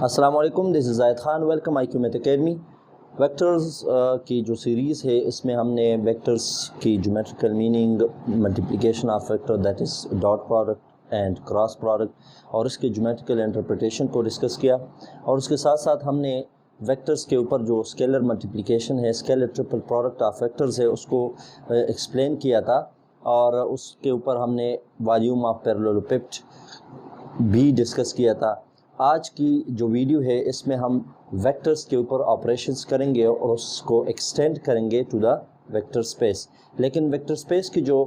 अस्सलाम वालेकुम, this is Zahid Khan. Welcome IQ math academy. Vectors की जो सीरीज़ है इसमें हमने वेक्टर्स की geometrical meaning, multiplication of vector that is dot product and cross product और इसके ज्योमेट्रिकल इंटरप्रिटेशन को डिस्कस किया। और उसके साथ साथ हमने वेक्टर्स के ऊपर जो स्केलर मल्टीप्लिकेशन है, scalar triple product of vectors है, उसको एक्सप्लेन किया था। और उसके ऊपर हमने वॉल्यूम ऑफ पैरेललोपिड भी डिस्कस किया था। आज की जो वीडियो है इसमें हम वेक्टर्स के ऊपर ऑपरेशंस करेंगे और उसको एक्सटेंड करेंगे टू द वेक्टर स्पेस। लेकिन वेक्टर स्पेस की जो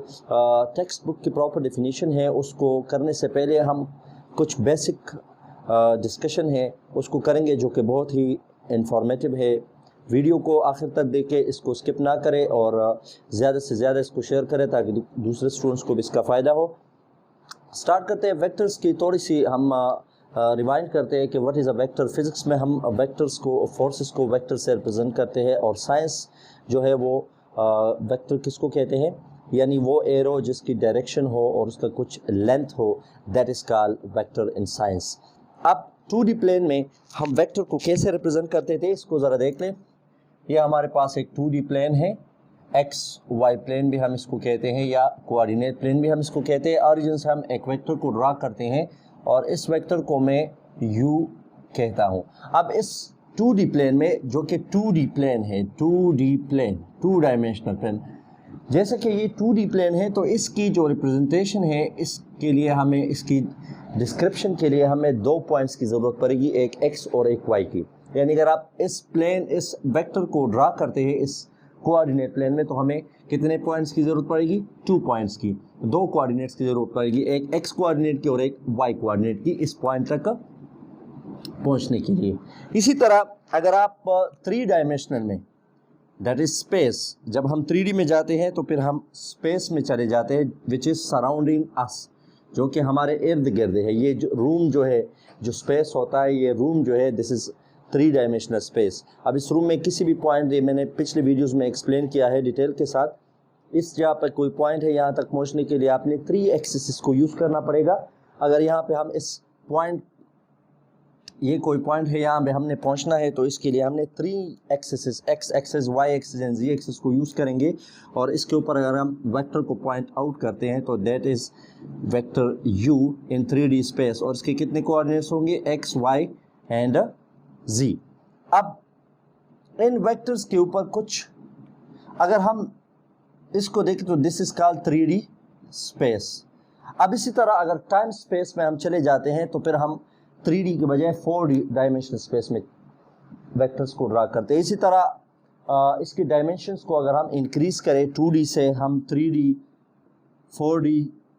टेक्स्ट बुक की प्रॉपर डेफिनेशन है उसको करने से पहले हम कुछ बेसिक डिस्कशन है उसको करेंगे जो कि बहुत ही इंफॉर्मेटिव है। वीडियो को आखिर तक देखें, इसको स्किप ना करें और ज़्यादा से ज़्यादा इसको शेयर करें ताकि दूसरे स्टूडेंट्स को भी इसका फ़ायदा हो। स्टार्ट करते हैं वेक्टर्स की थोड़ी सी हम रिवाइंड करते हैं कि what is a vector. Physics में हम वेक्टर्स को, फोर्सेस को वेक्टर से रिप्रेजेंट करते हैं और साइंस जो है वो वेक्टर किसको कहते हैं, यानी वो एरो जिसकी डायरेक्शन हो और उसका कुछ लेंथ हो, that is called vector in science. अब 2D प्लेन में हम वेक्टर को कैसे रिप्रेजेंट करते थे इसको ज़रा देख लें। ये हमारे पास एक 2D प्लेन है, XY प्लेन भी हम इसको कहते हैं या कोऑर्डिनेट प्लेन भी हम इसको कहते हैं। ऑरिजिन से हम एक वेक्टर को ड्रा करते हैं और इस वेक्टर को मैं U कहता हूँ। अब इस 2D प्लेन में, जो कि 2D प्लेन है, 2D प्लेन, 2 डायमेंशनल प्लेन, जैसे कि ये 2D प्लेन है तो इसकी जो रिप्रेजेंटेशन है इसके लिए हमें, इसकी डिस्क्रिप्शन के लिए हमें 2 पॉइंट्स की ज़रूरत पड़ेगी, एक X और एक Y की। यानी अगर आप इस प्लेन, इस वेक्टर को ड्रा करते हैं इस कोऑर्डिनेट प्लेन में तो हमें कितने पॉइंट्स की ज़रूरत पड़ेगी? 2 पॉइंट्स की, 2 कोऑर्डिनेट्स की ज़रूरत पड़ेगी, एक x कोऑर्डिनेट की और एक y कोऑर्डिनेट की, इस पॉइंट तक पहुंचने के लिए। इसी तरह अगर आप 3 डायमेंशनल में, दैट इज स्पेस, जब हम 3D में जाते हैं तो फिर हम स्पेस में चले जाते हैं विच इज़ सराउंडिंग अस, जो कि हमारे इर्द गिर्द है। ये जो रूम जो है, जो स्पेस होता है, ये रूम जो है, दिस इज़ 3 डायमेंशनल स्पेस। अब इस रूम में किसी भी पॉइंट, मैंने पिछले वीडियोस में एक्सप्लेन किया है डिटेल के साथ, इस जगह पर कोई पॉइंट है, यहाँ तक पहुँचने के लिए आपने 3 एक्सिस को यूज़ करना पड़ेगा। अगर यहाँ पे हम इस पॉइंट, ये कोई पॉइंट है, यहाँ पे हमने पहुँचना है तो इसके लिए हमने 3 axis, x axis, y axis and z axis को यूज़ करेंगे। और इसके ऊपर अगर हम वेक्टर को पॉइंट आउट करते हैं तो that is vector u in 3D space. और इसके कितने कोऑर्डिनेट्स होंगे? x, y and z। अब इन वेक्टर्स के ऊपर कुछ अगर हम इसको देखें तो this is called 3D space. अब इसी तरह अगर टाइम स्पेस में हम चले जाते हैं तो फिर हम 3D के बजाय 4D डायमेंशनल स्पेस में वेक्टर्स को ड्रा करते हैं। इसी तरह इसके डायमेंशंस को अगर हम इंक्रीज करें 2D से, हम 3D, 4D,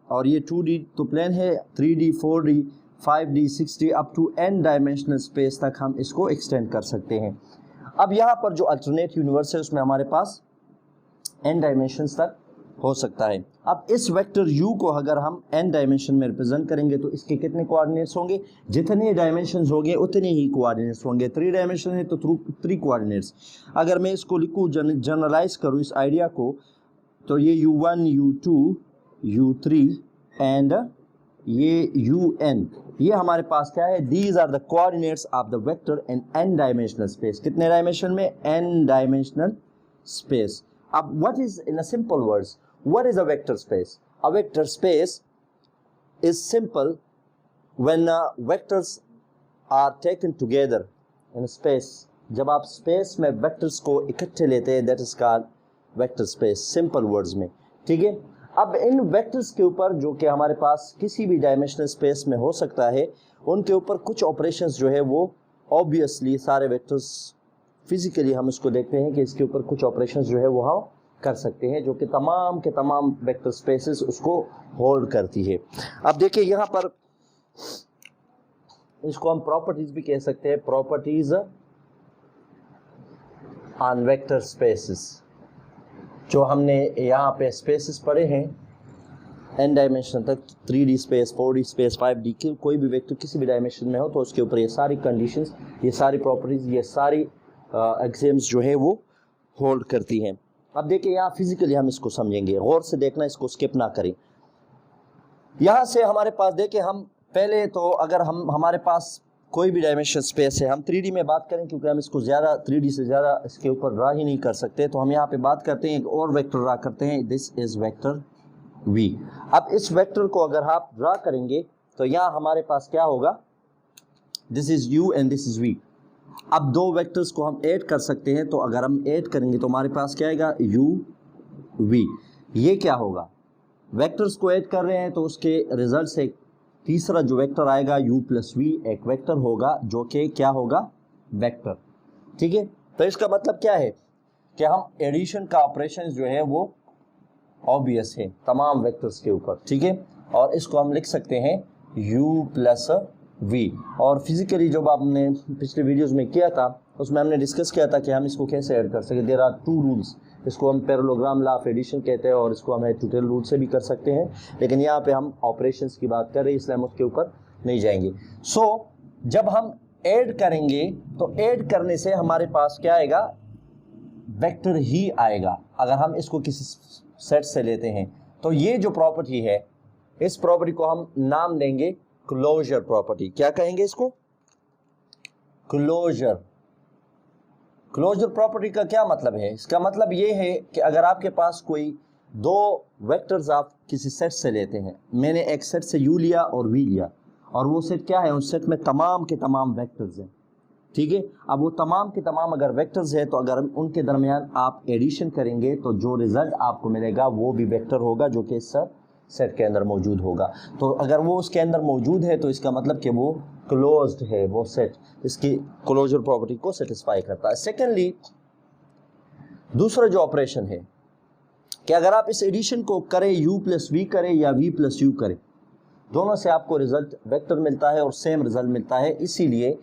और ये 2D तो प्लेन है, 3D, 4D, 5D, 6D up to n dimensional space तक हम इसको एक्सटेंड कर सकते हैं। अब यहाँ पर जो अल्टरनेट यूनिवर्स है उसमें हमारे पास n डायमेंशंस तक हो सकता है। अब इस वेक्टर u को अगर हम n डायमेंशन में रिप्रेजेंट करेंगे तो इसके कितने कोऑर्डिनेट्स होंगे? जितने डायमेंशंस होंगे उतने ही कोऑर्डिनेट्स होंगे। 3 डायमेंशन है तो 3 कोऑर्डिनेट्स। अगर मैं इसको लिखूँ, जनरलाइज करूँ इस आइडिया को, तो ये u1, u2, u3 एंड ये un, ये हमारे पास क्या है? These are the coordinates of the vector in n dimensional space. कितने डायमेंशन में? n dimensional space. अब what is, in a simple words, what is a vector space? A vector space is simple when vectors are taken together in space. जब आप space में vectors को इकट्ठे लेते हैं, that is called vector space, simple words में। ठीक है। अब इन वेक्टर्स के ऊपर जो कि हमारे पास किसी भी डायमेंशनल स्पेस में हो सकता है, उनके ऊपर कुछ ऑपरेशंस जो है वो ऑब्वियसली सारे वेक्टर्स, फिजिकली हम इसको देखते हैं कि इसके ऊपर कुछ ऑपरेशंस जो है वो हम कर सकते हैं, जो कि तमाम के तमाम वेक्टर स्पेसेस उसको होल्ड करती है। अब देखिए यहाँ पर इसको हम प्रॉपर्टीज भी कह सकते हैं, प्रॉपर्टीज ऑन वेक्टर स्पेसेस। जो हमने यहाँ पे स्पेसेस पढ़े हैं n डायमेंशन तक, 3D space, 4D space, 5D की, कोई भी वेक्टर किसी भी डायमेंशन में हो तो उसके ऊपर ये सारी कंडीशंस, ये सारी प्रॉपर्टीज, ये सारी एक्सियम्स जो है वो होल्ड करती हैं। अब देखिए यहाँ फिजिकली हम इसको समझेंगे, गौर से देखना, इसको स्किप ना करें। यहाँ से हमारे पास देखिए, हम पहले तो अगर हम, हमारे पास कोई भी डायमेंशन स्पेस है, हम 3D में बात करें क्योंकि हम इसको ज़्यादा 3D से ज़्यादा इसके ऊपर ड्रा ही नहीं कर सकते, तो हम यहाँ पे बात करते हैं एक और वेक्टर ड्रा करते हैं, दिस इज़ वेक्टर v। अब इस वेक्टर को अगर आप ड्रा करेंगे तो यहाँ हमारे पास क्या होगा, this is u and this is v। अब दो वेक्टर्स को हम ऐड कर सकते हैं, तो अगर हम ऐड करेंगे तो हमारे पास क्या आएगा, u v। ये क्या होगा, वेक्टर्स को ऐड कर रहे हैं तो उसके रिजल्ट से तीसरा जो वेक्टर आएगा u प्लस v एक वेक्टर होगा जो कि क्या होगा, वेक्टर। ठीक है, तो इसका मतलब क्या है कि हम एडिशन का ऑपरेशन जो है वो ऑब्वियस है तमाम वेक्टर्स के ऊपर। ठीक है, और इसको हम लिख सकते हैं u प्लस v। और फिजिकली जब आपने पिछले वीडियोस में किया था उसमें हमने डिस्कस किया था कि हम इसको कैसे ऐड कर सकते। देयर आर 2 रूल्स, इसको हम पैरेललोग्राम लॉ ऑफ एडिशन कहते हैं और इसको हम ट्यूटोरियल रूल से भी कर सकते हैं, लेकिन यहाँ पे हम ऑपरेशंस की बात कर रहे हैं इसलिए हम उसके ऊपर नहीं जाएंगे। सो जब हम ऐड करेंगे तो ऐड करने से हमारे पास क्या आएगा, वेक्टर ही आएगा। अगर हम इसको किसी सेट से लेते हैं तो ये जो प्रॉपर्टी है, इस प्रॉपर्टी को हम नाम देंगे क्लोजर प्रॉपर्टी। क्या कहेंगे इसको, क्लोजर। क्लोजर प्रॉपर्टी का क्या मतलब है, इसका मतलब ये है कि अगर आपके पास कोई दो वेक्टर्स आप किसी सेट से लेते हैं, मैंने एक सेट से u लिया और v लिया, और वो सेट क्या है, उस सेट में तमाम के तमाम वेक्टर्स हैं। ठीक है, अब वो तमाम के तमाम अगर वेक्टर्स है तो अगर उनके दरमियान आप एडिशन करेंगे तो जो रिजल्ट आपको मिलेगा वो भी वेक्टर होगा जो कि इस सेट के अंदर मौजूद होगा। तो अगर वो उसके अंदर मौजूद है तो इसका मतलब कि वो क्लोज्ड है, वो सेट इसकी क्लोजर प्रॉपर्टी को सेटिस्फाई करता है। सेकेंडली, दूसरा जो ऑपरेशन है कि अगर आप इस एडिशन को करें u प्लस v करें या v प्लस u करें, दोनों से आपको रिजल्ट वेक्टर मिलता है और सेम रिजल्ट मिलता है। इसीलिए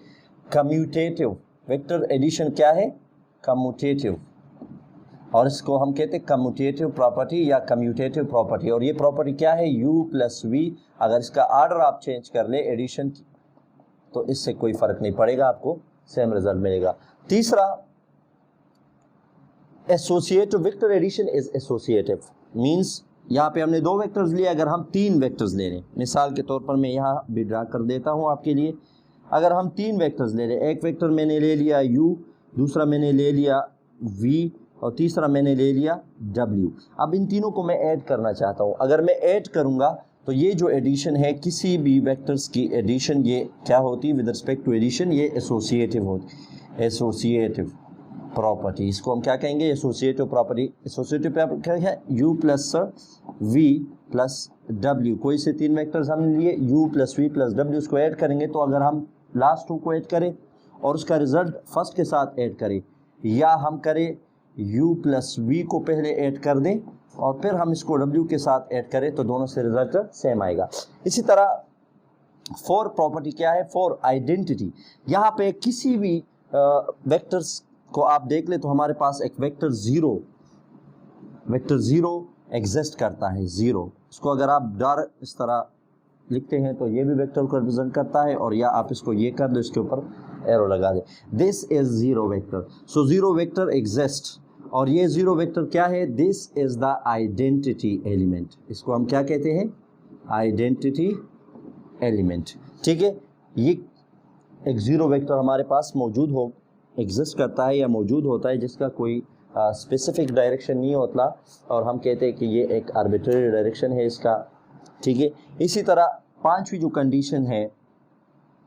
कम्यूटेटिव वेक्टर एडिशन क्या है, कम्यूटेटिव, और इसको हम कहते हैं कम्यूटेटिव प्रॉपर्टी या कम्यूटेटिव प्रॉपर्टी। और ये प्रॉपर्टी क्या है, u प्लस v। अगर इसका ऑर्डर आप चेंज कर ले एडिशन की तो इससे कोई फर्क नहीं पड़ेगा, आपको सेम रिजल्ट मिलेगा। तीसरा, associative vector addition is associative means यहाँ पे हमने दो वेक्टर्स लिए, अगर हम 3 वेक्टर्स ले लें, मिसाल के तौर पर मैं यहाँ भी ड्रा कर देता हूँ आपके लिए। अगर हम 3 वेक्टर्स ले लें, एक वेक्टर मैंने ले लिया u, दूसरा मैंने ले लिया v और तीसरा मैंने ले लिया w। अब इन तीनों को मैं ऐड करना चाहता हूँ। अगर मैं ऐड करूँगा तो ये जो एडिशन है, किसी भी वेक्टर्स की एडिशन ये क्या होती है विद रिस्पेक्ट टू एडिशन, ये एसोसिएटिव होती, एसोसिएटिव प्रॉपर्टी। इसको हम क्या कहेंगे, एसोसिएटिव प्रॉपर्टी। एसोसिएटिव प्रॉपर्टी क्या है, u plus v plus w। कोई से 3 वेक्टर्स हमने लिए u plus v plus w, उसको ऐड करेंगे तो अगर हम लास्ट 2 को ऐड करें और उसका रिजल्ट फर्स्ट के साथ ऐड करें, या हम करें u प्लस v को पहले ऐड कर दें और फिर हम इसको w के साथ ऐड करें तो दोनों से रिजल्ट सेम आएगा। इसी तरह 4 प्रॉपर्टी क्या है, 4 आइडेंटिटी। यहाँ पे किसी भी वेक्टर्स को आप देख ले तो हमारे पास एक वेक्टर ज़ीरो एग्जिस्ट करता है, 0। इसको अगर आप डार इस तरह लिखते हैं तो ये भी वेक्टर को रिप्रेजेंट करता है, और या आप इसको ये कर दो, इसके ऊपर एरो लगा दे, this is 0 vector. So 0 vector exist, और ये 0 वेक्टर क्या है, this is the identity element. इसको हम क्या कहते हैं, आइडेंटिटी एलिमेंट। ठीक है, ये एक 0 वेक्टर हमारे पास मौजूद हो एग्जिस्ट करता है या मौजूद होता है जिसका कोई स्पेसिफिक डायरेक्शन नहीं होता, और हम कहते हैं कि ये एक आर्बिट्रेरी डायरेक्शन है इसका। ठीक है, इसी तरह 5वीं जो कंडीशन है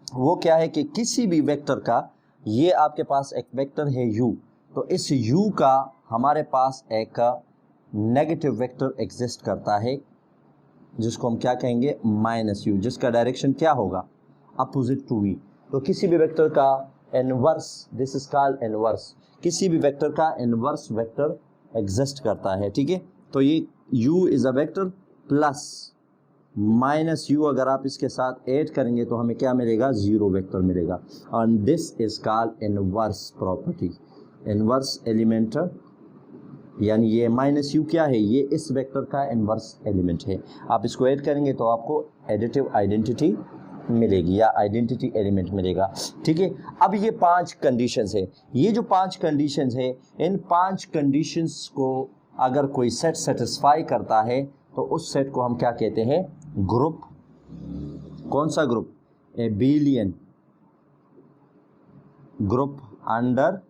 वो क्या है कि किसी भी वेक्टर का, ये आपके पास एक वेक्टर है u, तो इस u का हमारे पास एक नेगेटिव वेक्टर एग्जिस्ट करता है जिसको हम क्या कहेंगे, माइनस u, जिसका डायरेक्शन क्या होगा, अपोजिट टू v। तो किसी भी वेक्टर का inverse, this is called inverse, किसी भी वेक्टर का इनवर्स वेक्टर एग्जिस्ट करता है। ठीक है, तो ये u is a vector plus minus u, अगर आप इसके साथ ऐड करेंगे तो हमें क्या मिलेगा, 0 वेक्टर मिलेगा। And this is called inverse property, inverse element, यानी ये माइनस u क्या है, ये इस वेक्टर का इनवर्स एलिमेंट है। आप इसको ऐड करेंगे तो आपको एडिटिव आइडेंटिटी मिलेगी या आइडेंटिटी एलिमेंट मिलेगा। ठीक है, अब ये 5 कंडीशंस है, ये जो 5 कंडीशंस है, इन 5 कंडीशंस को अगर कोई सेट सेटिस्फाई करता है तो उस सेट को हम क्या कहते हैं, ग्रुप। कौन सा group, abelian group under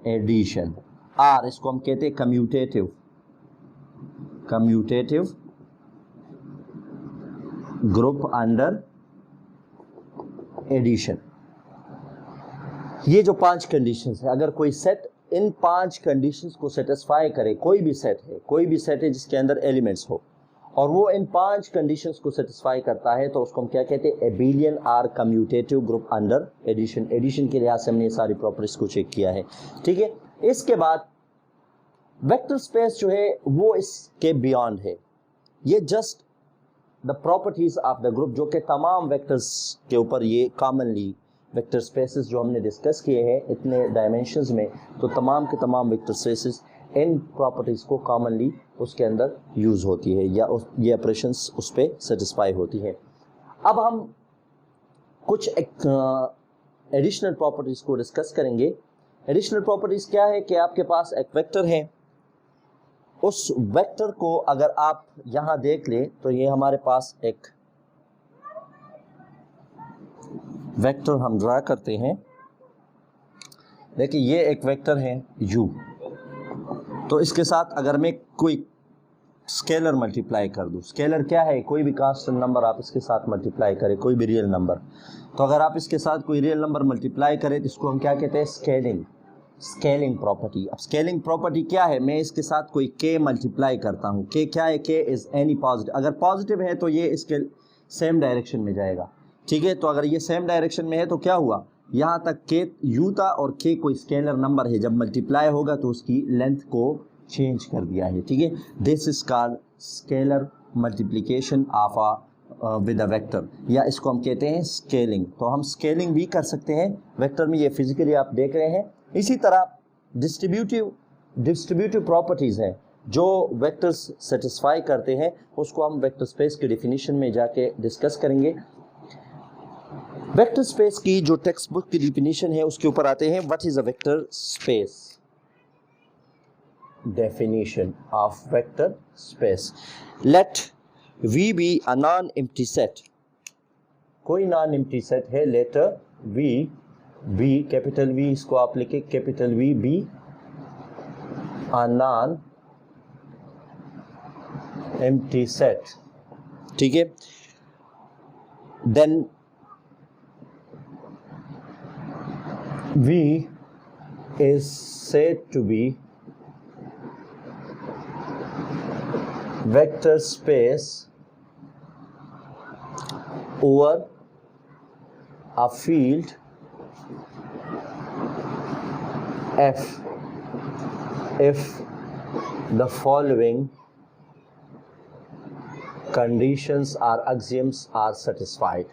addition. Or इसको हम कहते हैं कम्यूटेटिव ग्रुप अंडर एडिशन। ये जो 5 कंडीशंस है, अगर कोई सेट इन 5 कंडीशंस को सेटिस्फाई करे, कोई भी सेट है जिसके अंदर एलिमेंट्स हो और वो इन 5 कंडीशंस को सेटिस्फाई करता है, तो उसको हम क्या कहते हैं, abelian or commutative group under addition. Addition के लिहाज से हमने ये सारी प्रॉपर्टीज को चेक किया है, ठीक है। इसके बाद वेक्टर स्पेस जो है वो इसके बियॉन्ड है, ये just the properties of the group, जो कि तमाम वेक्टर्स के ऊपर ये कॉमनली वेक्टर स्पेसेस जो हमने डिस्कस किए हैं इतने डायमेंशंस में, तो तमाम के तमाम वेक्टर स्पेसेस इन प्रॉपर्टीज को कॉमनली उसके अंदर यूज होती है या ये ऑपरेशंस उस पर सेटिस्फाई होती है। अब हम कुछ एडिशनल प्रॉपर्टीज को डिस्कस करेंगे। एडिशनल प्रॉपर्टीज क्या है कि आपके पास एक वेक्टर है, उस वेक्टर को अगर आप यहां देख लें तो ये हमारे पास एक वेक्टर हम ड्रा करते हैं। देखिए ये एक वेक्टर है u, तो इसके साथ अगर मैं कोई स्केलर मल्टीप्लाई कर दूं, स्केलर क्या है, कोई भी कांस्टेंट नंबर आप इसके साथ मल्टीप्लाई करें, कोई भी रियल नंबर, तो अगर आप इसके साथ कोई रियल नंबर मल्टीप्लाई करें तो इसको हम क्या कहते हैं, स्केलिंग प्रॉपर्टी। अब स्केलिंग प्रॉपर्टी क्या है, मैं इसके साथ कोई k मल्टीप्लाई करता हूं, k क्या है, k इज एनी पॉजिटिव, अगर पॉजिटिव है तो ये इसके सेम डायरेक्शन में जाएगा, ठीक है। तो अगर ये सेम डायरेक्शन में है तो क्या हुआ, यहां तक k u था और k कोई स्केलर नंबर है, जब मल्टीप्लाई होगा तो उसकी लेंथ को चेंज कर दिया है, ठीक है। This is called scalar multiplication of a with a vector, या इसको हम कहते हैं स्केलिंग। तो हम स्केलिंग भी कर सकते हैं वेक्टर में, ये फिजिकली आप देख रहे हैं। इसी तरह डिस्ट्रीब्यूटिव प्रॉपर्टीज हैं जो वेक्टर्स सेटिस्फाई करते हैं, उसको हम वेक्टर स्पेस की डेफिनेशन में जाके डिस्कस करेंगे। वेक्टर स्पेस की जो टेक्स्ट बुक की डेफिनेशन है उसके ऊपर आते हैं। What is a vector space? Definition of vector space. Let V be a non-empty set. कोई non-empty set है, लेटर V, कैपिटल V, इसको आप लिखे capital V, B a non-empty set, ठीक है। Then V is said to be vector space over a field F if the following conditions or axioms are satisfied.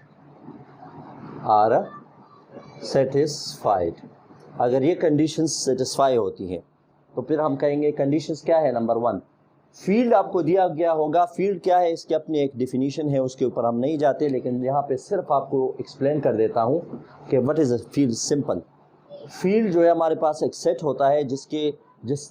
अगर ये conditions satisfy होती हैं तो फिर हम कहेंगे कंडीशंस क्या है। नंबर 1, फील्ड आपको दिया गया होगा। फील्ड क्या है, इसकी अपनी एक डेफिनेशन है, उसके ऊपर हम नहीं जाते, लेकिन यहाँ पे सिर्फ आपको एक्सप्लेन कर देता हूँ कि what is a field. Simple, field जो है हमारे पास एक सेट होता है जिस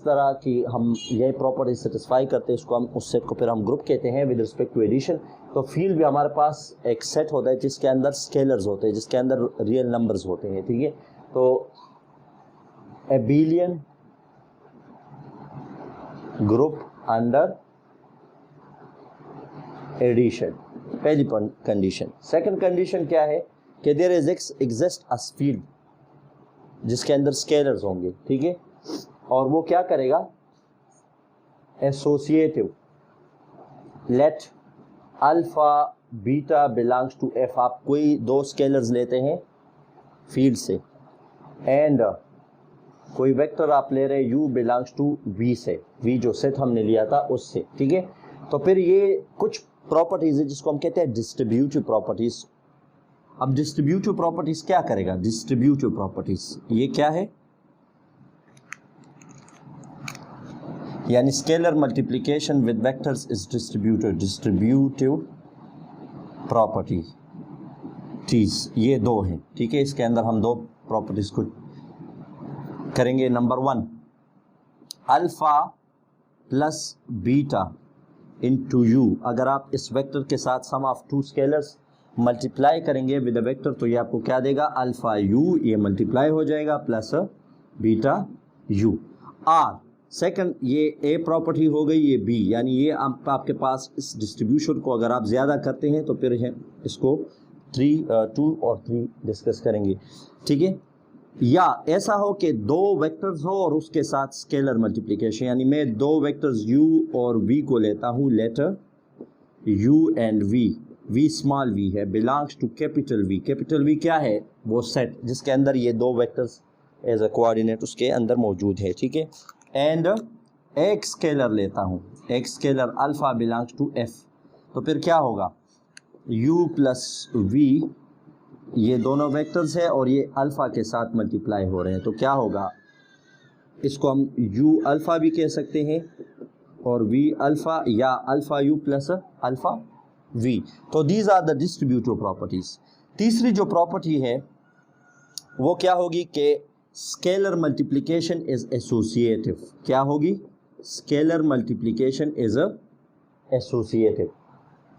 तरह की हम ये प्रॉपर्टी सेटिस्फाई करते हैं, उसको हम उस सेट को फिर हम ग्रुप कहते हैं विद रिस्पेक्ट टू एडिशन। तो फील्ड भी हमारे पास एक सेट होता है जिसके अंदर स्केलर्स होते हैं, जिसके अंदर रियल नंबर्स होते हैं, ठीक है। तो एबिलियन ग्रुप अंडर एडिशन, पहली कंडीशन। सेकंड कंडीशन क्या है कि there is exist a field जिसके अंदर स्केलर्स होंगे, ठीक है, और वो क्या करेगा, associative. Let alpha beta belongs to F, आप कोई 2 स्केलर्स लेते हैं फील्ड से, एंड कोई वेक्टर आप ले रहे हैं u बिलोंग्स टू v से, v जो सेट हमने लिया था उससे, ठीक है। तो फिर ये कुछ प्रॉपर्टीज है जिसको हम कहते हैं डिस्ट्रीब्यूटिव प्रॉपर्टीज। अब डिस्ट्रीब्यूटिव प्रॉपर्टीज क्या करेगा, डिस्ट्रीब्यूटिव प्रॉपर्टीज ये क्या है, यानी scalar multiplication with vectors is distributive property चीज, ये 2 हैं, ठीक है। इसके अंदर हम 2 प्रॉपर्टीज को करेंगे। Number 1, alpha plus beta into u। अगर आप इस वेक्टर के साथ सम ऑफ 2 स्केलर्स मल्टीप्लाई करेंगे विद अ वेक्टर तो ये आपको क्या देगा, अल्फा यू, ये मल्टीप्लाई हो जाएगा plus beta u. Or second, ये ए प्रॉपर्टी हो गई, ये बी, यानी ये आपके पास इस डिस्ट्रीब्यूशन को अगर आप ज़्यादा करते हैं तो फिर इसको 2 और 3 डिस्कस करेंगे, ठीक है। या ऐसा हो कि दो वेक्टर्स हो और उसके साथ स्केलर मल्टीप्लिकेशन, यानी मैं दो वेक्टर्स u और v को लेता हूँ, letter u and v small v है, belongs to capital V। Capital V क्या है, वो सेट जिसके अंदर ये दो वेक्टर्स एज अ कोऑर्डिनेट उसके अंदर मौजूद है, ठीक है। एंड एक स्केलर लेता हूँ, एक scalar alpha belongs to f, तो फिर क्या होगा, u प्लस v, ये दोनों वेक्टर्स है और ये अल्फ़ा के साथ मल्टीप्लाई हो रहे हैं, तो क्या होगा, इसको हम u अल्फ़ा भी कह सकते हैं और v अल्फ़ा, या alpha u plus alpha v। तो these are the distributive properties. तीसरी जो प्रॉपर्टी है वो क्या होगी कि स्केलर मल्टीप्लिकेशन इज़ एसोसिएटिव। क्या होगी, स्केलर मल्टीप्लिकेशन इज़ एसोसिएटिव।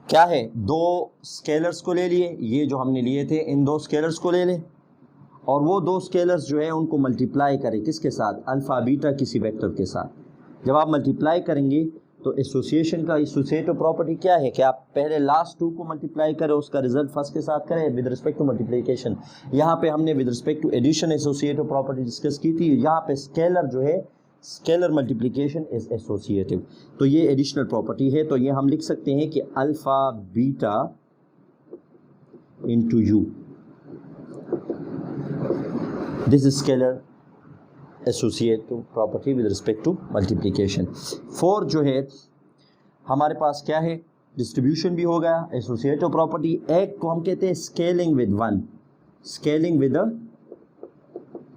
क्या है, दो स्केलर्स को ले लिए, ये जो हमने लिए थे इन दो स्केलर्स को ले लें और वो दो स्केलर्स जो है उनको मल्टीप्लाई करें किसके साथ, अल्फ़ा बीटा किसी वेक्टर के साथ। जब आप मल्टीप्लाई करेंगे तो एसोसिएशन का एसोसिएटिव प्रॉपर्टी क्या है कि आप पहले लास्ट 2 को मल्टीप्लाई करें, उसका रिजल्ट फर्स्ट के साथ करें विद रिस्पेक्ट टू मल्टीप्लिकेशन। यहाँ पे हमने with respect to addition associative property discuss की थी, यहाँ पे स्केलर जो है स्केलर मल्टीप्लिकेशन इज एसोसिएटिव, तो ये एडिशनल प्रॉपर्टी है। तो ये हम लिख सकते हैं कि alpha beta into u, this is scalar associative property with respect to multiplication. 4 जो है हमारे पास क्या है, डिस्ट्रीब्यूशन भी हो गया, एसोसिएटिव प्रॉपर्टी। एक को हम कहते हैं स्केलिंग विद 1, स्केलिंग विद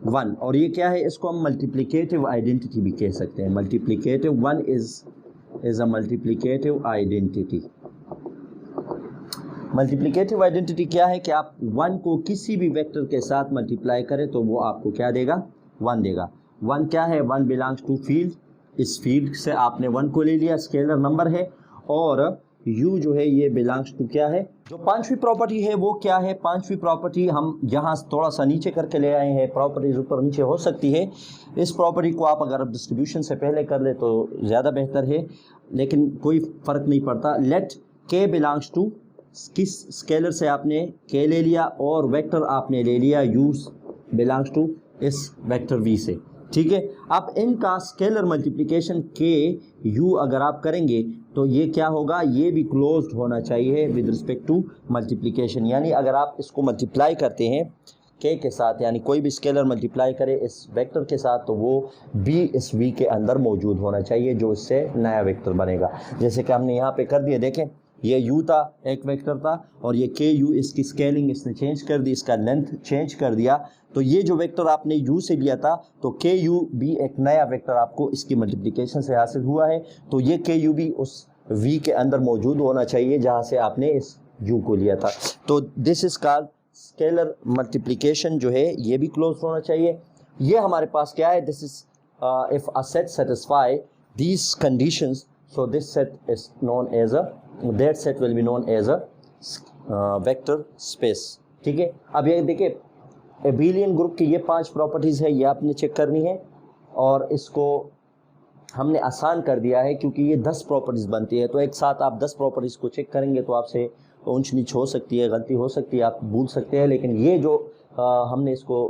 1, और ये क्या है, इसको हम मल्टीप्लिकेटिव आइडेंटिटी भी कह सकते हैं। Multiplicative 1 is a multiplicative identity. Multiplicative identity क्या है कि आप 1 को किसी भी वेक्टर के साथ मल्टीप्लाई करें तो वो आपको क्या देगा, 1 देगा। 1 क्या है, 1 बिलोंग्स टू फील्ड, इस फील्ड से आपने 1 को ले लिया, स्केलर नंबर है, और u जो है ये बिलोंग्स टू क्या है। जो पांचवी प्रॉपर्टी है वो क्या है, पांचवी प्रॉपर्टी हम यहाँ थोड़ा सा नीचे करके ले आए हैं, प्रॉपर्टीज ऊपर नीचे हो सकती है। इस प्रॉपर्टी को आप अगर डिस्ट्रीब्यूशन से पहले कर ले तो ज़्यादा बेहतर है, लेकिन कोई फ़र्क नहीं पड़ता। लेट k बिलोंग्स टू, किस स्केलर से आपने k ले लिया और वेक्टर आपने ले लिया u बिलोंग्स टू इस वेक्टर v से, ठीक है। अब इनका स्केलर मल्टीप्लिकेशन k u अगर आप करेंगे तो ये क्या होगा, ये भी क्लोज्ड होना चाहिए विद रिस्पेक्ट टू मल्टीप्लिकेशन। यानी अगर आप इसको मल्टीप्लाई करते हैं k के साथ, यानी कोई भी स्केलर मल्टीप्लाई करे इस वेक्टर के साथ, तो वो b इस v के अंदर मौजूद होना चाहिए जो इससे नया वेक्टर बनेगा। जैसे कि हमने यहाँ पे कर दिया, देखें ये u था, एक वेक्टर था, और ये k u, इसकी स्केलिंग इसने चेंज कर दी, इसका लेंथ चेंज कर दिया, तो ये जो वेक्टर आपने u से लिया था तो k u भी एक नया वेक्टर आपको इसकी मल्टीप्लिकेशन से हासिल हुआ है, तो ये k u भी उस v के अंदर मौजूद होना चाहिए जहाँ से आपने इस u को लिया था। तो this is called scalar multiplication, जो है ये भी क्लोज होना चाहिए। ये हमारे पास क्या है, this is if a set satisfy these conditions, so this set is known as a, that set will be known as a vector space, ठीक है। अब ये देखिए एबेलियन ग्रुप की ये 5 प्रॉपर्टीज़ है, ये आपने चेक करनी है, और इसको हमने आसान कर दिया है क्योंकि ये 10 प्रॉपर्टीज़ बनती है, तो एक साथ आप 10 प्रॉपर्टीज़ को चेक करेंगे तो आपसे ऊंच नीच हो सकती है, गलती हो सकती है, आप भूल सकते हैं। लेकिन ये जो हमने इसको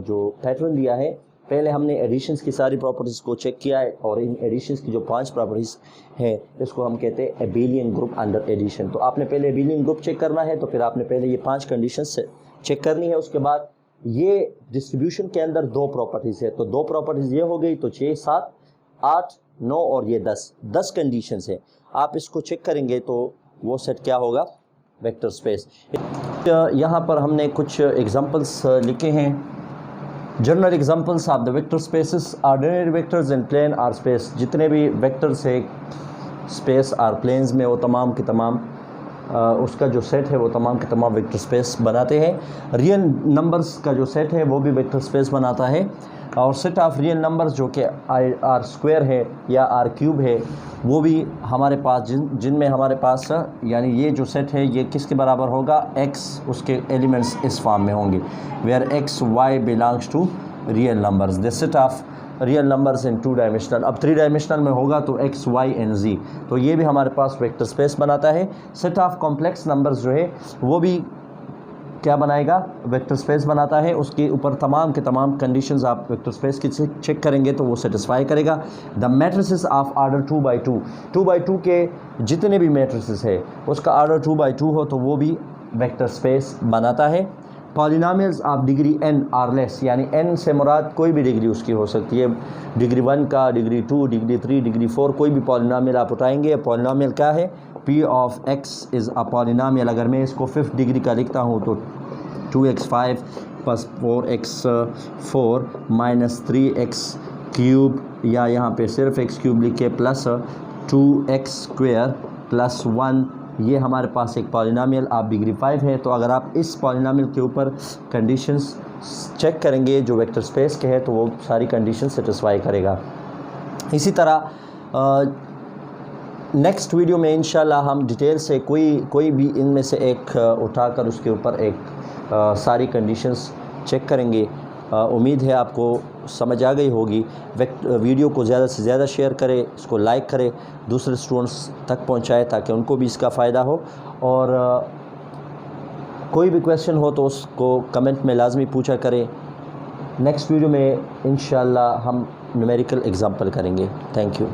जो पैटर्न दिया है, पहले हमने एडिशंस की सारी प्रॉपर्टीज़ को चेक किया है, और इन एडिशंस की जो 5 प्रॉपर्टीज़ है इसको हम कहते हैं एबेलियन ग्रुप अंडर एडिशन। तो आपने पहले एबेलियन ग्रुप चेक करना है, तो फिर आपने पहले ये 5 कंडीशंस चेक करनी है। उसके बाद ये डिस्ट्रीब्यूशन के अंदर 2 प्रॉपर्टीज़ है, तो 2 प्रॉपर्टीज़ ये हो गई, तो 6, 7, 8, 9 और ये 10 कंडीशंस है। आप इसको चेक करेंगे तो वो सेट क्या होगा, वेक्टर स्पेस। यहाँ पर हमने कुछ एग्जांपल्स लिखे हैं। General examples of the vector spaces, ordinary vectors in plane or space. जितने भी वेक्टर्स है स्पेस और प्लेन्स में, वो तमाम के तमाम उसका जो सेट है वो तमाम के तमाम वेक्टर स्पेस बनाते हैं। रियल नंबर्स का जो सेट है वो भी वेक्टर स्पेस बनाता है। और सेट ऑफ रियल नंबर्स जो कि आर स्क्वायर है या आर क्यूब है वो भी हमारे पास जिनमें हमारे पास यानी ये जो सेट है ये किसके बराबर होगा, एक्स, उसके एलिमेंट्स इस फॉर्म में होंगे where x y belongs to real numbers. The set of real numbers in 2 dimensional. अब 3 डायमेंशनल में होगा तो एक्स वाई एंड जी, तो ये भी हमारे पास वेक्टर स्पेस बनाता है। सेट ऑफ कॉम्प्लेक्स नंबर्स जो है वो भी क्या बनाएगा, वेक्टर स्पेस बनाता है। उसके ऊपर तमाम के तमाम कंडीशंस आप वेक्टर स्पेस की चेक करेंगे तो वो सेटिस्फाई करेगा। द मैट्रिसेस ऑफ आर्डर 2×2, 2×2 के जितने भी मैट्रिसेस है उसका आर्डर 2×2 हो तो वो भी वेक्टर स्पेस बनाता है। Polynomials of degree n or less, यानी n से मुराद कोई भी डिग्री उसकी हो सकती है, डिग्री 1 का, डिग्री 2, डिग्री 3, डिग्री 4, कोई भी पॉलिनॉमियल आप उठाएंगे। पॉलिनॉमियल क्या है, p of x is a polynomial. अगर मैं इसको 5th डिग्री का लिखता हूँ तो 2x5 + 4x4 - 3x³ या यहाँ पे सिर्फ x³ लिखे प्लस 2x² + 1, ये हमारे पास एक पॉलिनॉमियल आप डिग्री 5 है। तो अगर आप इस पॉलिनॉमियल के ऊपर कंडीशंस चेक करेंगे जो वेक्टर स्पेस के हैं तो वो सारी कंडीशन सेटिस्फाई करेगा। इसी तरह नेक्स्ट वीडियो में इंशाल्लाह हम डिटेल से कोई भी इनमें से एक उठाकर उसके ऊपर एक सारी कंडीशंस चेक करेंगे। उम्मीद है आपको समझ आ गई होगी। वीडियो को ज़्यादा से ज़्यादा शेयर करें, इसको लाइक करें, दूसरे स्टूडेंट्स तक पहुंचाएं ताकि उनको भी इसका फ़ायदा हो। और कोई भी क्वेश्चन हो तो उसको कमेंट में लाजमी पूछा करें। नेक्स्ट वीडियो में इंशाल्लाह हम न्यूमेरिकल एग्जाम्पल करेंगे। Thank you.